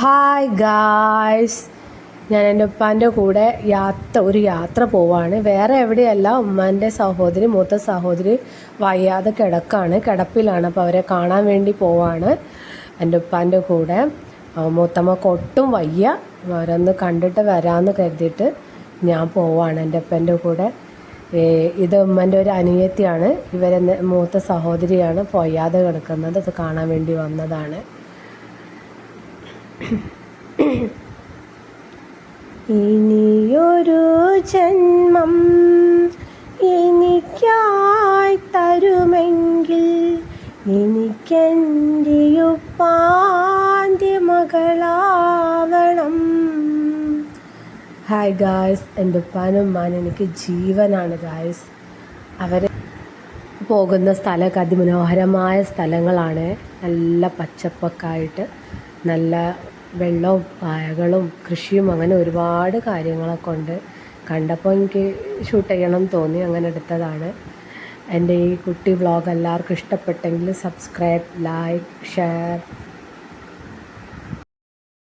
Hi guys, ഞാൻ എൻ്റെ ഉപ്പാൻ്റെ കൂടെ ഒരു യാത്ര പോവാണ്. വേറെ എവിടെയല്ല, ഉമ്മാൻ്റെ സഹോദരി, മൂത്ത സഹോദരി വയ്യാതെ കിടപ്പിലാണ്. അപ്പോൾ അവരെ കാണാൻ വേണ്ടി പോവാണ് എൻ്റെ ഉപ്പാൻ്റെ കൂടെ. മൂത്തമ്മക്ക് ഒട്ടും വയ്യ, അവരൊന്ന് കണ്ടിട്ട് വരാമെന്ന് കരുതിയിട്ട് ഞാൻ പോവാണ് എൻ്റെ ഉപ്പൻ്റെ കൂടെ. ഇത് ഉമ്മൻ്റെ ഒരു അനിയത്തിയാണ്, ഇവരെ മൂത്ത സഹോദരിയാണ് വയ്യാതെ കിടക്കുന്നത്. അത് കാണാൻ വേണ്ടി വന്നതാണ്. ഇനിയൊരു ജന്മം എനിക്കായി തരുമെങ്കിൽ എനിക്കെൻ്റെ ഉപ്പാൻ്റെ മകളാവണം. ഹായ് ഗായ്സ്, എൻ്റെ ഉപ്പാനും ഉമ്മാനും എനിക്ക് ജീവനാണ് ഗായ്സ്. അവർ പോകുന്ന സ്ഥലമൊക്കെ അതിമനോഹരമായ സ്ഥലങ്ങളാണ്. നല്ല പച്ചപ്പൊക്കെ ആയിട്ട്, നല്ല വെള്ളവും പായകളും കൃഷിയും, അങ്ങനെ ഒരുപാട് കാര്യങ്ങളൊക്കെ ഉണ്ട്. കണ്ടപ്പോൾ എനിക്ക് ഷൂട്ട് ചെയ്യണം തോന്നി, അങ്ങനെ എടുത്തതാണ്. എൻ്റെ ഈ കുട്ടി വ്ളോഗ് എല്ലാവർക്കും ഇഷ്ടപ്പെട്ടെങ്കിൽ സബ്സ്ക്രൈബ്, ലൈക്ക്, ഷെയർ